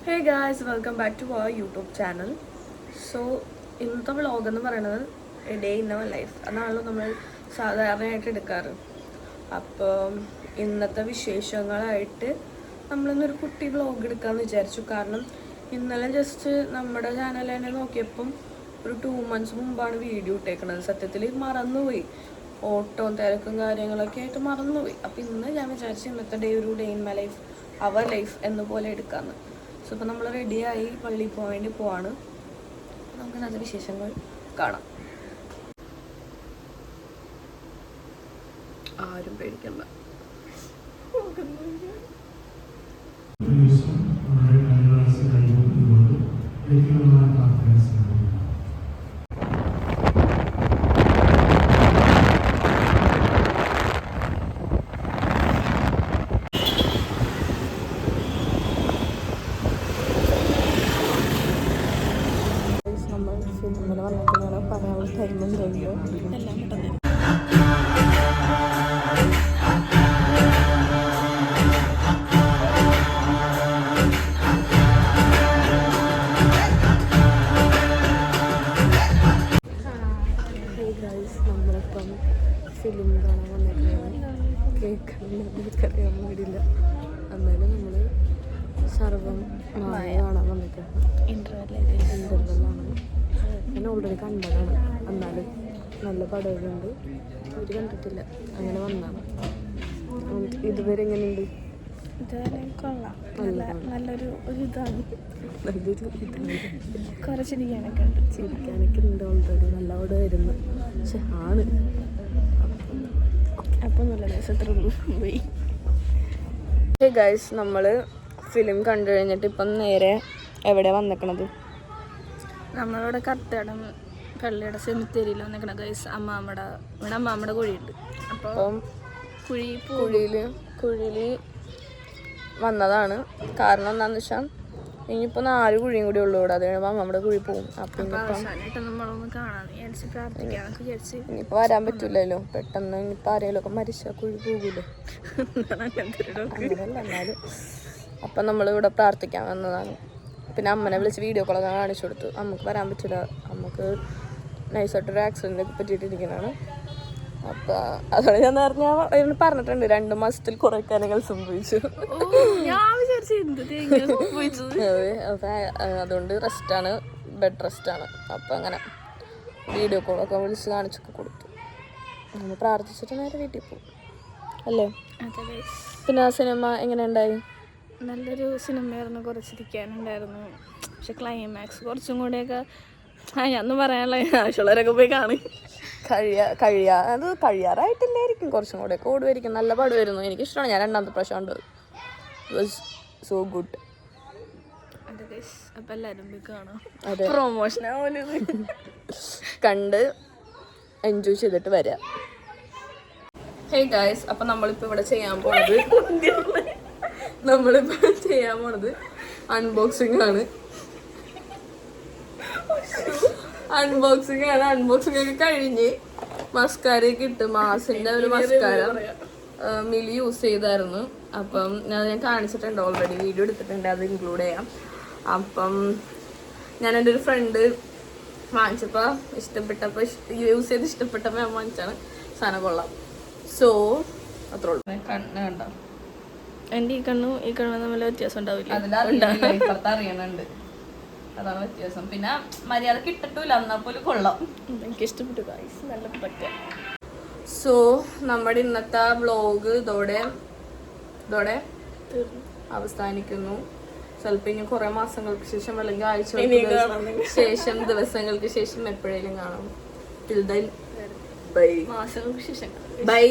Hey guys, welcome back to our YouTube channel. So ഇന്നത്തെ vlog എന്ന് പറയുന്നത് day in our life അതാണല്ലോ നമ്മൾ സാധാരണയായിട്ട് എടുക്കാറ്. അപ്പം ഇന്നത്തെ വിശേഷങ്ങളായിട്ട് നമ്മളിന്നൊരു കുട്ടി വ്ളോഗ് എടുക്കാമെന്ന് വിചാരിച്ചു. കാരണം ഇന്നലെ ജസ്റ്റ് നമ്മുടെ ചാനൽ തന്നെ നോക്കിയപ്പം ഒരു 2 months മുമ്പാണ് വീഡിയോ ഇട്ടേക്കുന്നത്. സത്യത്തിൽ മറന്നുപോയി, ഓട്ടവും തിരക്കും കാര്യങ്ങളൊക്കെ ആയിട്ട് മറന്നുപോയി. അപ്പം ഇന്ന് ഞാൻ വിചാരിച്ചു ഇന്നത്തെ ഒരു day in my life, our life എന്ന പോലെ എടുക്കാമെന്ന്. സോ ഇപ്പം നമ്മൾ റെഡിയായി പള്ളിയിൽ പോകാൻ വേണ്ടി പോവാണ്. നമുക്ക് ഇന്നത്തെ വിശേഷങ്ങൾ കാണാം. ആരും പേടിക്കണ്ട. നമ്മൾ വന്നിട്ട് പറയാനുള്ള ടൈമും കഴിഞ്ഞു. എല്ലാം കിട്ടുന്നത് നമ്മളിപ്പം ഫിലിം കാണാൻ വന്നിട്ടുണ്ടായിരുന്നു. കേൾക്കറിയാൻ പാടില്ല, എന്നാലും നമ്മൾ സർവം കാണാൻ വന്നിട്ടുണ്ട്. ഇൻ്റർവെല്ലാണ്. ഞാൻ ഓൾറെഡി കണ്ടതാണ്, എന്നാലും നല്ല പടങ്ങളുണ്ട്. അവർ കണ്ടിട്ടില്ല, അങ്ങനെ വന്നതാണ്. ഇതുവരെ എങ്ങനെയുണ്ട്? ഇതുവരെ കൊള്ളാം, നല്ലൊരു ഇതാണ്. കുറേ ചിരിക്കാനൊക്കെ ഉണ്ട് ഓൾറെഡി. നല്ല അവിടെ വരുന്നു. പക്ഷെ ആണ് അപ്പം നല്ല ദിവസത്തുള്ളൂ പോയി. ഗൈസ്, നമ്മൾ ഫിലിം കണ്ടു കഴിഞ്ഞിട്ട് ഇപ്പം നേരെ എവിടെ വന്നിക്കണത്? നമ്മളിവിടെ കർത്തടം പള്ളിയുടെ സെമിത്തേരിയിൽ വന്നിക്കണ ഗൈസ്. ഇവിടെ അമ്മാമ്മയുടെ കുഴിയുണ്ട്. അപ്പം കുഴിയിൽ വന്നതാണ്. കാരണം എന്താണെന്ന് വെച്ചാൽ ഇനിയിപ്പോൾ 4 കുഴിയും കൂടി ഉള്ളൂ ഇവിടെ. അത് കഴിയുമ്പോൾ നമ്മുടെ കുഴി പോകും. അപ്പം ഇനിയിപ്പോൾ വരാൻ പറ്റില്ലല്ലോ പെട്ടെന്ന്. ഇനിയിപ്പോൾ ആരെങ്കിലും ഒക്കെ മരിച്ചാൽ കുഴി പോകില്ലേ, അങ്ങനെയല്ല. എന്നാലും അപ്പം നമ്മളിവിടെ പ്രാർത്ഥിക്കാൻ വന്നതാണ്. പിന്നെ അമ്മനെ വിളിച്ച് വീഡിയോ കോളൊക്കെ കാണിച്ചു കൊടുത്തു. അമ്മക്ക് വരാൻ പറ്റില്ല, അമ്മക്ക് നൈസായിട്ടൊരു ആക്സിഡൻ്റൊക്കെ പറ്റിയിട്ടിരിക്കുന്നതാണ്. അപ്പം അതോടെ ഞാൻ നേരത്തെ പറഞ്ഞിട്ടുണ്ട് 2 മാസത്തിൽ കുറേ കാര്യങ്ങൾ സംഭവിച്ചു. അതുകൊണ്ട് റെസ്റ്റാണ്, ബെഡ് റെസ്റ്റാണ്. അപ്പം അങ്ങനെ വീഡിയോ കോളൊക്കെ വിളിച്ച് കാണിച്ചൊക്കെ കൊടുത്തു. നമ്മൾ പ്രാർത്ഥിച്ചിട്ട് നേരെ വീട്ടിൽ പോകും അല്ലേ? പിന്നെ ആ സിനിമ എങ്ങനെ ഉണ്ടായി? നല്ലൊരു സിനിമയായിരുന്നു. കുറച്ചിരിക്കാനുണ്ടായിരുന്നു. പക്ഷെ ക്ലൈമാക്സ് കുറച്ചും കൂടെയൊക്കെ ഞാനൊന്നും പറയാനുള്ള, ആവശ്യമുള്ളവരൊക്കെ പോയി കാണും. അത് കഴിയാറായിട്ടില്ലായിരിക്കും, കുറച്ചും കൂടെ ഒക്കെ ഓടുമായിരിക്കും. നല്ല പടമായിരുന്നു, എനിക്കിഷ്ടമാണ്. ഞാൻ 2ാമത്തെ പ്രാവശ്യം കണ്ടത്. It was so good. അപ്പം എല്ലാവരും പോയി കാണാം. അതെ, പ്രൊമോഷനാ കണ്ട് എൻജോയ് ചെയ്തിട്ട് വരാം. ഹേ ഗായ്സ്, അപ്പം നമ്മളിപ്പോൾ ഇവിടെ ചെയ്യാൻ പോണത് അൺബോക്സിംഗ് ആണ്. അൺബോക്സിംഗ് ഒക്കെ കഴിഞ്ഞ് മസ്കാരയൊക്കെ ഇട്ട്, മാസിൻ്റെ ഒരു മസ്കാര മിലി യൂസ് ചെയ്തായിരുന്നു. അപ്പം ഞാൻ കാണിച്ചിട്ടുണ്ട് ഓൾറെഡി, വീഡിയോ എടുത്തിട്ടുണ്ട്, അത് ഇൻക്ലൂഡ് ചെയ്യാം. അപ്പം ഞാൻ എൻ്റെ ഒരു ഫ്രണ്ട് വാങ്ങിച്ചപ്പോൾ ഇഷ്ടപ്പെട്ടപ്പോൾ യൂസ് ചെയ്ത് ഇഷ്ടപ്പെട്ടപ്പോൾ ഞാൻ വാങ്ങിച്ചാണ്. സാധനം കൊള്ളാം. സോ അത്രേ ഉള്ളൂ. കണ്ണ് കണ്ടോ? എൻ്റെ ഈ കണ്ണും തമ്മിൽ വ്യത്യാസം ഉണ്ടാവില്ല. അറിയണുണ്ട്, അതാണ് വ്യത്യാസം. പിന്നെ മര്യാദക്ക് ഇട്ടിട്ടില്ല, എന്നാൽ പോലും കൊള്ളാം. എനിക്ക് ഇഷ്ടപ്പെട്ടു ഗൈസ്, നല്ല പറ്റുക. സോ നമ്മുടെ ഇന്നത്തെ വ്ളോഗ് ഇതോടെ അവസാനിക്കുന്നു. ചിലപ്പോൾ ഇനി കുറേ മാസങ്ങൾക്ക് ശേഷം അല്ലെങ്കിൽ ആഴ്ചകൾക്ക് ശേഷം, ദിവസങ്ങൾക്ക് ശേഷം എപ്പോഴേലും കാണാം. Till then bye. മാസങ്ങൾക്ക് ശേഷം ബൈ.